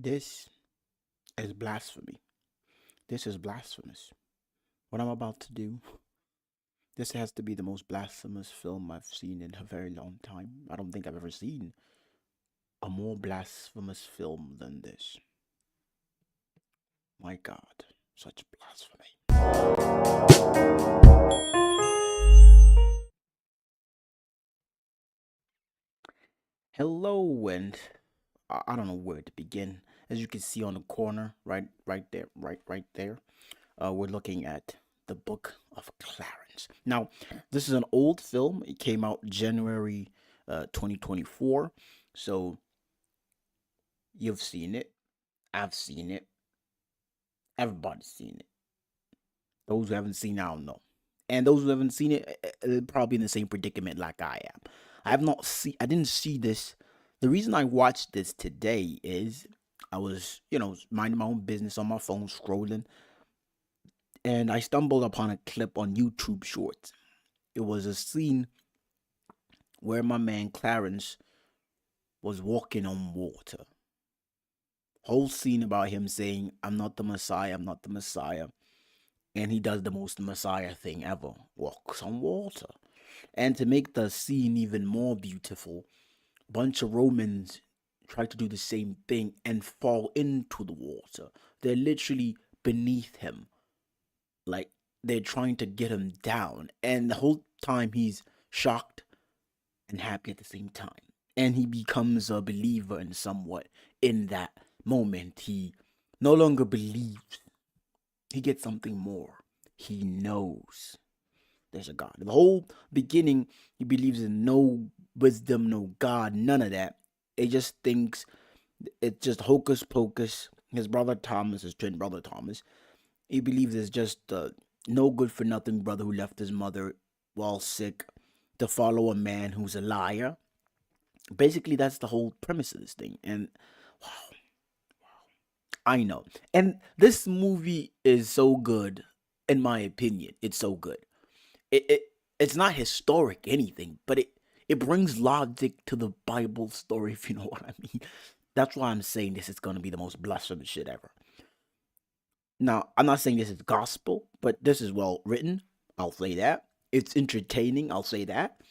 This is blasphemy. This is blasphemous. What I'm about to do, this has to be the most blasphemous film I've seen in a very long time. I don't think I've ever seen a more blasphemous film than this. My God, such blasphemy. Hello, and I don't know where to begin. As you can see on the corner, right there, right there, we're looking at the Book of Clarence. Now, this is an old film. It came out January 2024. So you've seen it. I've seen it. Everybody's seen it. Those who haven't seen it, I don't know. And those who haven't seen it, they're probably in the same predicament like I am. I didn't see this. The reason I watched this today is I was, minding my own business on my phone, scrolling, and I stumbled upon a clip on YouTube Shorts. It was a scene where my man Clarence was walking on water. Whole scene about him saying, "I'm not the Messiah, I'm not the Messiah." And he does the most Messiah thing ever, walks on water. And to make the scene even more beautiful, a bunch of Romans try to do the same thing and fall into the water. They're literally beneath him. Like they're trying to get him down. And the whole time he's shocked and happy at the same time. And he becomes a believer in somewhat in that moment. He no longer believes. He gets something more. He knows there's a God. The whole beginning, he believes in no wisdom, no God, none of that. He just thinks it's just hocus pocus. His brother Thomas, his twin brother Thomas, he believes it's just no good for nothing brother who left his mother while sick to follow a man who's a liar. Basically, that's the whole premise of this thing. And wow, I know. And this movie is so good, in my opinion. It's so good. It's not historic anything, but it brings logic to the Bible story, if you know what I mean. That's why I'm saying this is gonna be the most blasphemous shit ever. Now, I'm not saying this is gospel, but this is well written. I'll say that. It's entertaining. I'll say that.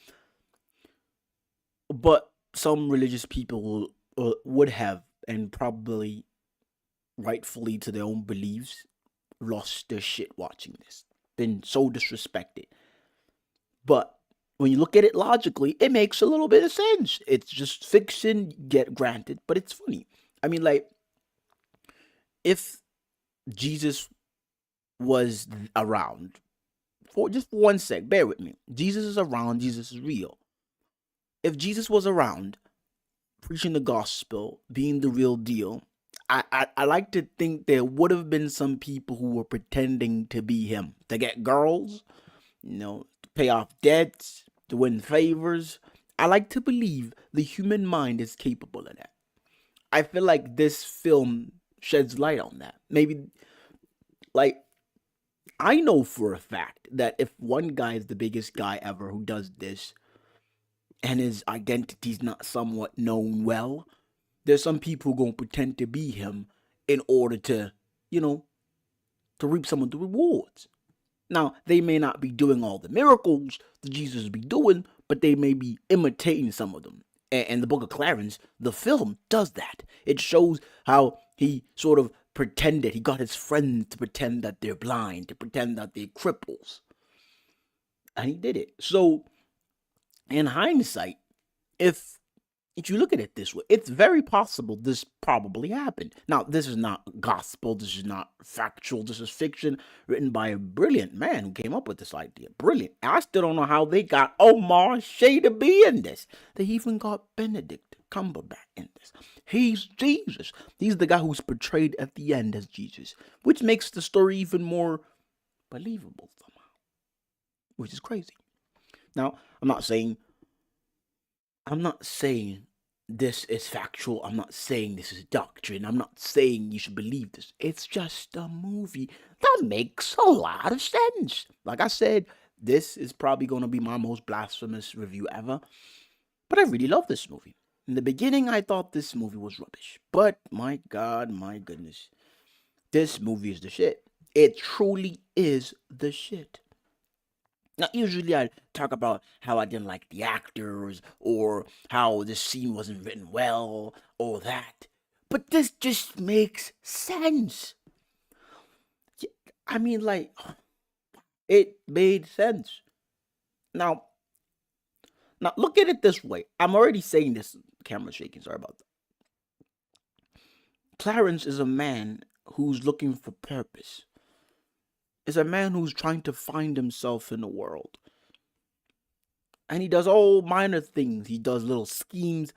But some religious people would have, and probably rightfully to their own beliefs, lost their shit watching this. Been so disrespected. But when you look at it logically, it makes a little bit of sense. It's just fiction, get granted, but it's funny. I mean, like, if Jesus was around, for just 1 sec, bear with me. Jesus is around, Jesus is real. If Jesus was around, preaching the gospel, being the real deal, I like to think there would have been some people who were pretending to be him to get girls, to pay off debts, to win favors. I like to believe the human mind is capable of that. I feel like this film sheds light on that. Maybe, like, I know for a fact that if one guy is the biggest guy ever who does this and his identity's not somewhat known well, there's some people who gonna pretend to be him in order to, you know, to reap some of the rewards. Now, they may not be doing all the miracles that Jesus be doing, but they may be imitating some of them. And the Book of Clarence, the film, does that. It shows how he sort of pretended. He got his friends to pretend that they're blind, to pretend that they're cripples. And he did it. So, in hindsight, if if you look at it this way, it's very possible this probably happened. Now, this is not gospel, this is not factual, this is fiction written by a brilliant man who came up with this idea. Brilliant. I still don't know how they got Omar Shea to be in this. They even got Benedict Cumberbatch in this. He's Jesus. He's the guy who's portrayed at the end as Jesus, which makes the story even more believable somehow, which is crazy. Now, I'm not saying this is factual. I'm not saying this is doctrine. I'm not saying you should believe this. It's just a movie that makes a lot of sense. Like I said, this is probably going to be my most blasphemous review ever. But I really love this movie. In the beginning, I thought this movie was rubbish, but my God, my goodness, this movie is the shit. It truly is the shit. Now, usually I talk about how I didn't like the actors or how this scene wasn't written well or that. But this just makes sense. Y- I mean, like, it made sense. Now, now look at it this way. I'm already saying this. Camera shaking. Sorry about that. Clarence is a man who's looking for purpose. Is a man who's trying to find himself in the world. And he does all minor things. He does little schemes.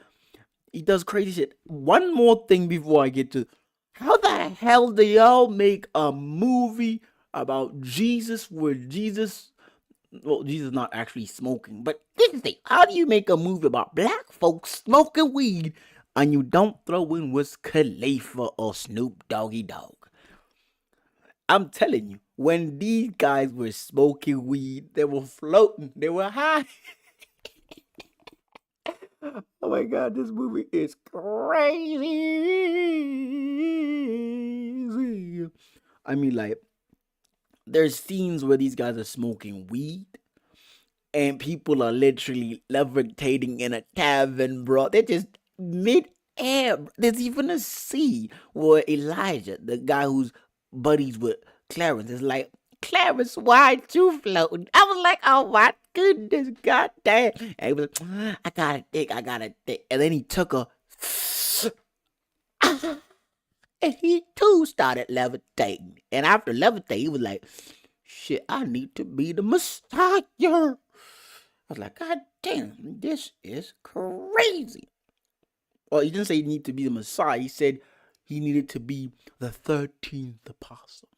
He does crazy shit. One more thing before I get to how the hell do y'all make a movie about Jesus where Jesus, well, Jesus not actually smoking, but this is the how do you make a movie about black folks smoking weed and you don't throw in Wiz Khalifa or Snoop Doggy Dogg? I'm telling you, when these guys were smoking weed, they were floating, they were high. Oh my God, this movie is crazy. I mean, like, there's scenes where these guys are smoking weed and people are literally levitating in a tavern, bro. They're just mid air. There's even a scene where Elijah, the guy who's buddies with Clarence, is like, Clarence, why you floating? I was like, oh my goodness, goddamn. And he was like, I gotta think, I gotta think. And then he took a and he too started levitating. And after levitating, he was like, shit, I need to be the Messiah. I was like, God damn, this is crazy. Well, he didn't say he needed to be the Messiah. He said he needed to be the 13th apostle.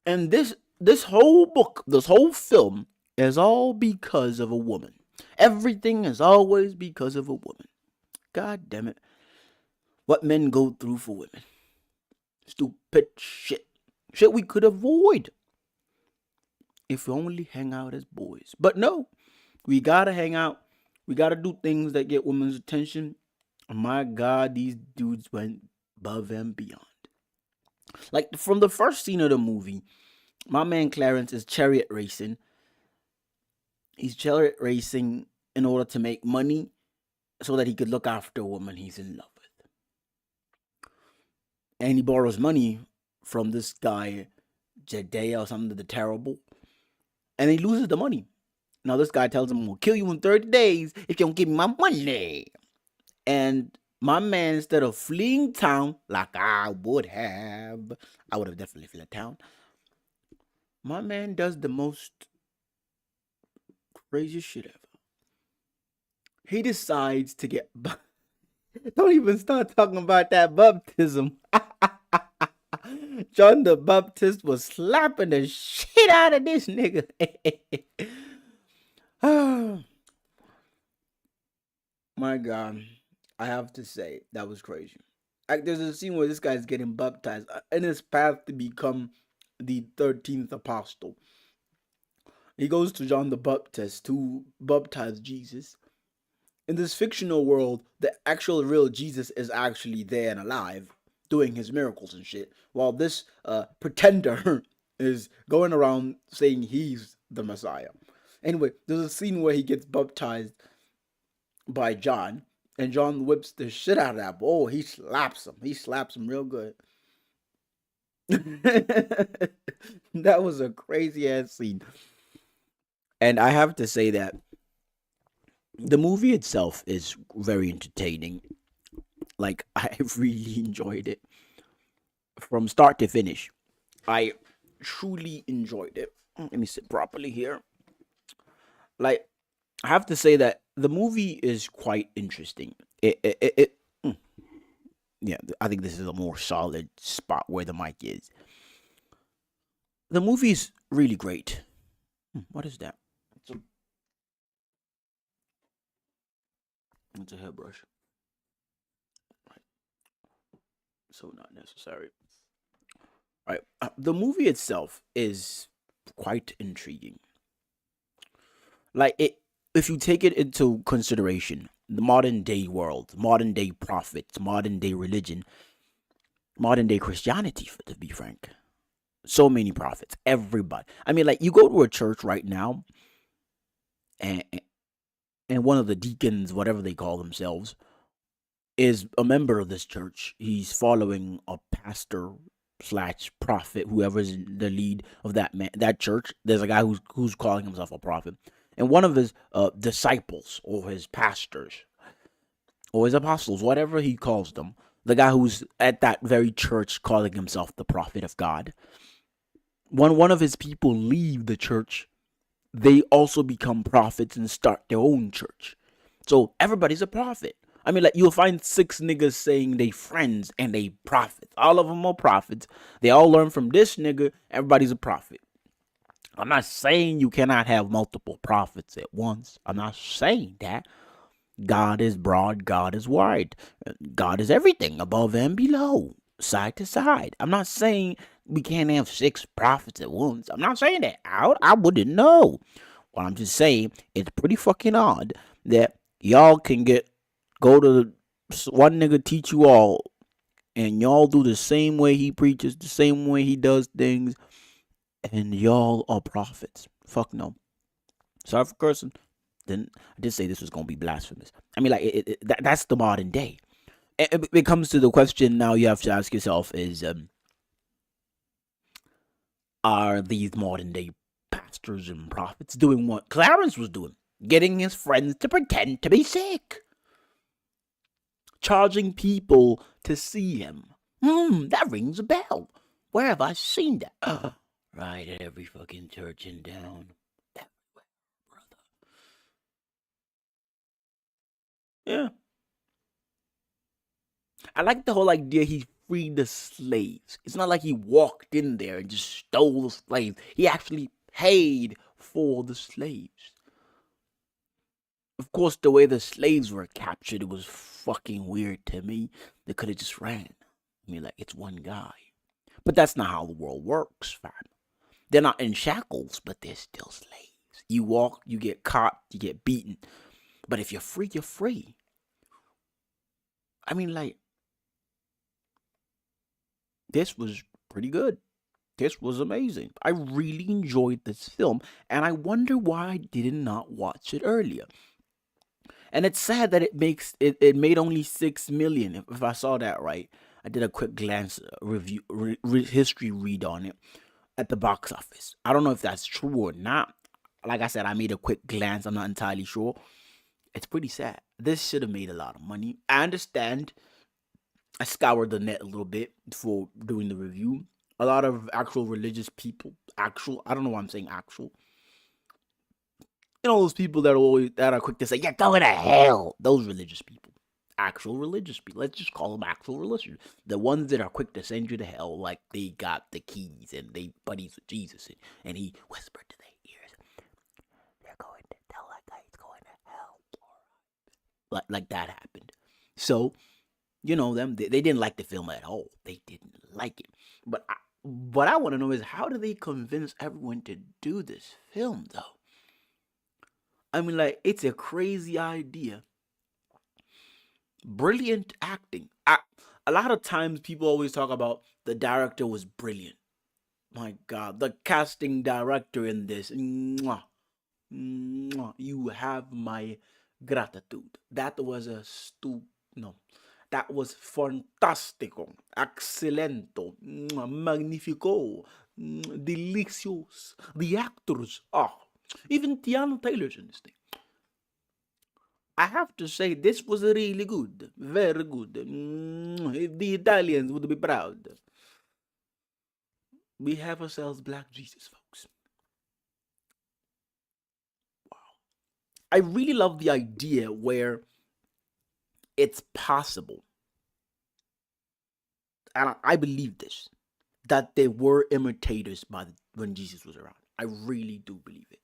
And this whole book, this whole film is all because of a woman. Everything is always because of a woman. God damn it. What men go through for women. Stupid shit. Shit we could avoid if we only hang out as boys. But no, we gotta hang out. We gotta do things that get women's attention. My God, these dudes went above and beyond. Like from the first scene of the movie, my man Clarence is chariot racing. He's chariot racing in order to make money so that he could look after a woman he's in love with. And he borrows money from this guy, Jedediah or something, the terrible. And he loses the money. Now this guy tells him, "We'll kill you in 30 days if you don't give me my money." And my man, instead of fleeing town like I would have definitely fled town. My man does the most craziest shit ever. He decides to get. Don't even start talking about that baptism. John the Baptist was slapping the shit out of this nigga. My God, I have to say that was crazy. Like, there's a scene where this guy's getting baptized in his path to become the 13th apostle. He goes to John the Baptist to baptize Jesus. In this fictional world, the actual real Jesus is actually there and alive, doing his miracles and shit, while this pretender is going around saying he's the Messiah. Anyway, there's a scene where he gets baptized by John, and John whips the shit out of that boy. Oh, he slaps him. He slaps him real good. That was a crazy ass scene. And I have to say that the movie itself is very entertaining. Like, I really enjoyed it from start to finish. I truly enjoyed it. Let me sit properly here. Like, I have to say that the movie is quite interesting. Mm, yeah, I think this is a more solid spot where the mic is. The movie is really great. What is that? It's a, it's a hairbrush. Right. So not necessary. Right. The movie itself is quite intriguing. Like if you take it into consideration, the modern day world, modern day prophets, modern day religion, modern day Christianity, to be frank, so many prophets, everybody. I mean, like you go to a church right now, and one of the deacons, whatever they call themselves, is a member of this church. He's following a pastor slash prophet, whoever's in the lead of that church. There's a guy who's calling himself a prophet, and one of his disciples or his pastors or his apostles, whatever he calls them, the guy who's at that very church calling himself the prophet of God. When one of his people leave the church, they also become prophets and start their own church. So everybody's a prophet. I mean, like you'll find six niggas saying they friends and they prophets. All of them are prophets. They all learn from this nigga. Everybody's a prophet. I'm not saying you cannot have multiple prophets at once. I'm not saying that. God is broad, God is wide. God is everything, above and below, side to side. I'm not saying we can't have six prophets at once. I'm not saying that. I wouldn't know. What I'm just saying, it's pretty fucking odd that y'all can go to one nigga teach you all, and y'all do the same way he preaches, the same way he does things, and y'all are prophets. Fuck no. Sorry for cursing. Then I did say this was gonna be blasphemous. I mean, like that's the modern day. It comes to the question now you have to ask yourself is, are these modern day pastors and prophets doing what Clarence was doing? Getting his friends to pretend to be sick. Charging people to see him. That rings a bell. Where have I seen that? Right at every fucking church in town. Everywhere, brother. Yeah. I like the whole idea he freed the slaves. It's not like he walked in there and just stole the slaves. He actually paid for the slaves. Of course, the way the slaves were captured, it was fucking weird to me. They could have just ran. I mean, like, it's one guy. But that's not how the world works, fam. They're not in shackles, but they're still slaves. You walk, you get caught, you get beaten. But if you're free, you're free. I mean, like, this was pretty good. This was amazing. I really enjoyed this film, and I wonder why I did not watch it earlier. And it's sad that it made only 6 million. If I saw that right, I did a quick glance review history read on it at the box office. I don't know if that's true or not. Like I said, I made a quick glance. I'm not entirely sure. It's pretty sad. This should have made a lot of money. I understand. I scoured the net a little bit for doing the review. A lot of actual religious people, I don't know why I'm saying actual. You know those people that are quick to say, "Yeah, go to hell." Those religious people, actual religious people. Let's just call them actual religious. The ones that are quick to send you to hell, like they got the keys and they buddies with Jesus, and he whispered to their ears, "They're going to tell that guy he's going to hell." Like that happened. So you know them. They didn't like the film at all. They didn't like it. But what I want to know is how do they convince everyone to do this film though? I mean, like, it's a crazy idea. Brilliant acting. A lot of times people always talk about the director was brilliant. My God, the casting director in this, mwah, mwah, you have my gratitude. That was no, that was fantastico, excelento, mwah, magnifico, delicious. The actors, even Tiana Taylor's in this thing. I have to say, this was really good. Very good. The Italians would be proud. We have ourselves Black Jesus, folks. I really love the idea where it's possible, and I believe this, that there were imitators when Jesus was around. I really do believe it.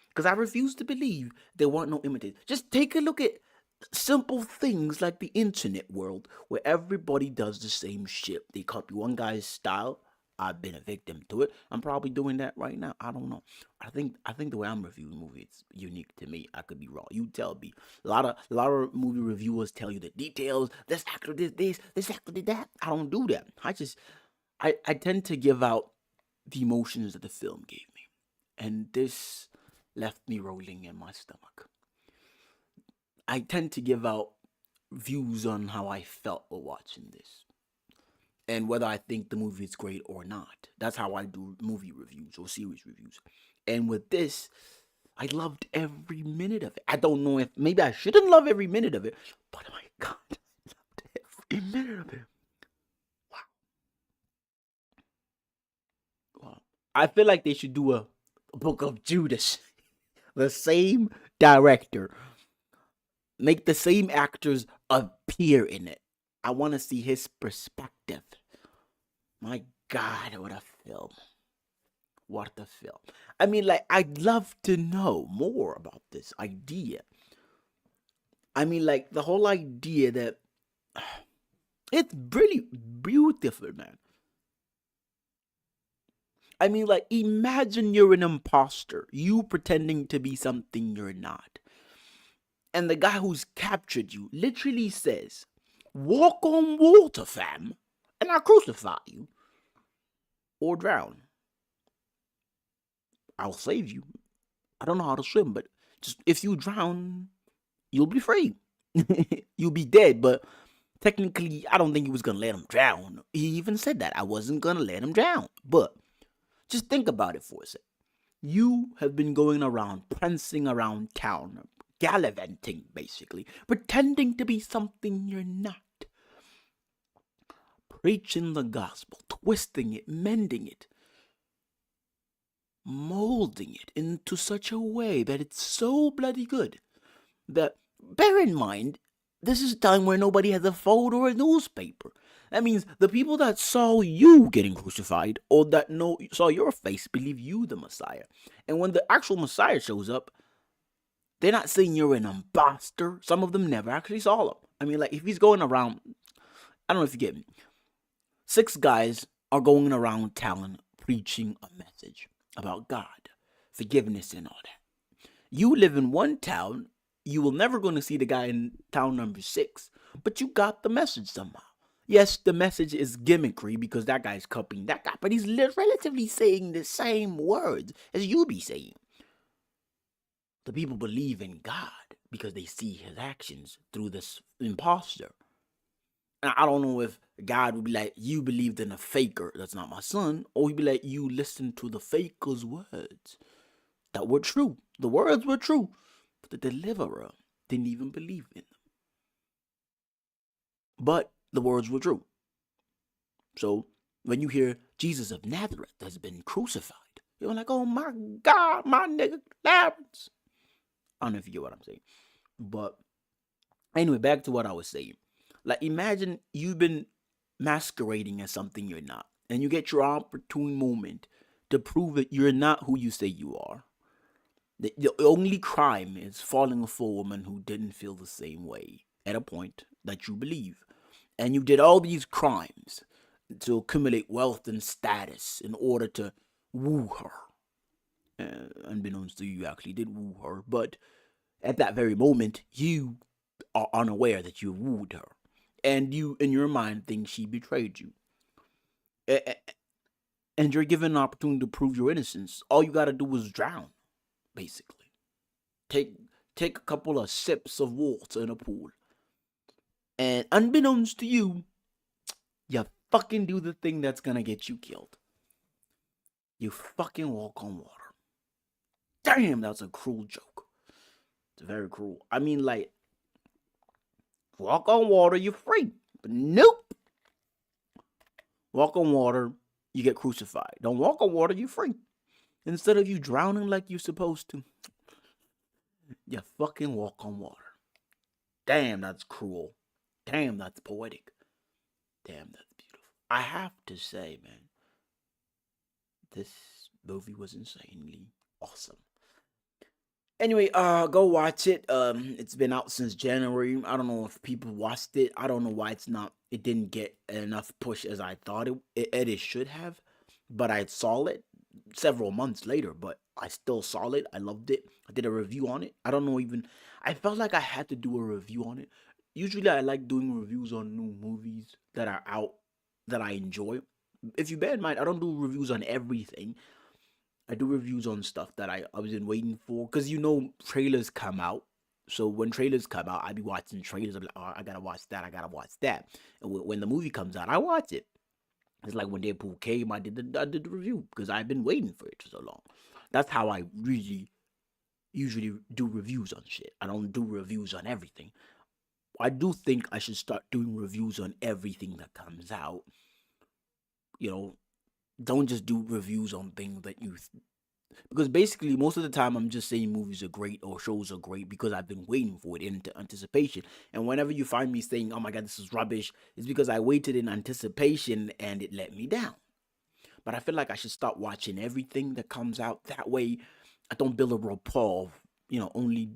Because I refuse to believe there weren't no imitators. Just take a look at simple things like the internet world where everybody does the same shit. They copy one guy's style. I've been a victim to it. I'm probably doing that right now. I don't know. I think the way I'm reviewing movies is unique to me. I could be wrong. You tell me. A lot of movie reviewers tell you the details. This actor did this. This actor did that. I don't do that. I tend to give out the emotions that the film gave me, and this left me rolling in my stomach. I tend to give out views on how I felt while watching this and whether I think the movie is great or not. That's how I do movie reviews or series reviews. And with this, I loved every minute of it. I don't know if maybe I shouldn't love every minute of it, but oh my god, I loved every minute of it. Wow. Wow. I feel like they should do a Book of Judas. The same director, make the same actors appear in it. I want to see his perspective. My God, what a film. What a film. I mean, like, I'd love to know more about this idea. I mean, like, the whole idea that it's really beautiful, man. I mean, like, imagine you're an imposter, you pretending to be something you're not. And the guy who's captured you literally says, walk on water, fam, and I'll crucify you or drown. I'll save you. I don't know how to swim, but just if you drown, you'll be free. You'll be dead, but technically, I don't think he was gonna let him drown. He even said that I wasn't gonna let him drown. But just think about it for a sec. You have been going around, prancing around town, gallivanting, basically, pretending to be something you're not. Preaching the gospel, twisting it, mending it, molding it into such a way that it's so bloody good that, bear in mind, this is a time where nobody has a phone or a newspaper. That means the people that saw you getting crucified or that saw your face believe you the Messiah. And when the actual Messiah shows up, they're not saying you're an imposter. Some of them never actually saw him. I mean, like, if he's going around, I don't know if you get me. 6 guys are going around town preaching a message about God, forgiveness, and all that. You live in one town, you will never going to see the guy in town number 6, but you got the message somehow. Yes, the message is gimmickry because that guy's copying that guy, but he's relatively saying the same words as you be saying. The people believe in God because they see his actions through this imposter. And I don't know if God would be like, you believed in a faker, that's not my son, or he'd be like, you listened to the faker's words that were true. The words were true, but the deliverer didn't even believe in them. But the words were true. So when you hear Jesus of Nazareth has been crucified, you're like, oh my God, my nigga Clarence. I don't know if you get what I'm saying. But anyway, back to what I was saying. Like, imagine you've been masquerading as something you're not, and you get your opportune moment to prove that you're not who you say you are. The only crime is falling for a woman who didn't feel the same way at a point that you believe. And you did all these crimes to accumulate wealth and status in order to woo her. Unbeknownst to you, you actually did woo her, but at that very moment, you are unaware that you wooed her. And you, in your mind, think she betrayed you. And you're given an opportunity to prove your innocence. All you gotta do is drown, basically. Take a couple of sips of water in a pool. And unbeknownst to you, you fucking do the thing that's gonna get you killed. You fucking walk on water. Damn, that's a cruel joke. It's very cruel. I mean, like, walk on water, you're free. But nope. Walk on water, you get crucified. Don't walk on water, you're free. Instead of you drowning like you're supposed to, you fucking walk on water. Damn, that's cruel. Damn, that's poetic. Damn, that's beautiful. I have to say, man, this movie was insanely awesome. Anyway, go watch it. It's been out since January. I don't know if people watched it. I don't know why it didn't get enough push as I thought it should have. but I saw it several months later, but I still saw it. I loved it. I did a review on it. I don't know even. I felt like I had to do a review on it. Usually, I like doing reviews on new movies that are out that I enjoy. If you bear in mind, I don't do reviews on everything. I do reviews on stuff that I was been waiting for because trailers come out. So when trailers come out, I be watching trailers. I'm like, oh, I gotta watch that. I gotta watch that. And when the movie comes out, I watch it. It's like when Deadpool came, I did the review because I've been waiting for it for so long. That's how I really usually do reviews on shit. I don't do reviews on everything. I do think I should start doing reviews on everything that comes out. You know, don't just do reviews on things that because basically most of the time I'm just saying movies are great or shows are great because I've been waiting for it in anticipation. And whenever you find me saying, "Oh my god, this is rubbish," it's because I waited in anticipation and it let me down. But I feel like I should start watching everything that comes out. That way, I don't build a rapport of, only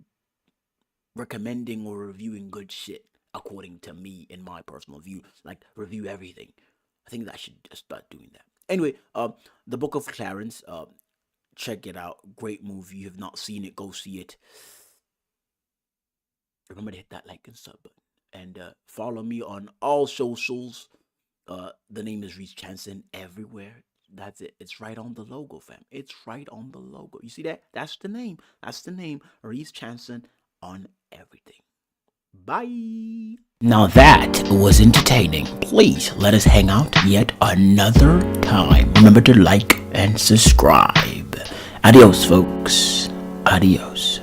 recommending or reviewing good shit according to me in my personal view. Like, review everything. I think that I should just start doing that. Anyway, the Book of Clarence. Check it out. Great movie. You have not seen it, go see it. Remember to hit that like and sub button. And follow me on all socials. The name is Reese Chanson everywhere. That's it. It's right on the logo, fam. It's right on the logo. You see that? That's the name. That's the name. Reese Chanson on everything. Bye. Now that was entertaining. Please let us hang out yet another time. Remember to like and subscribe. Adios, folks. Adios.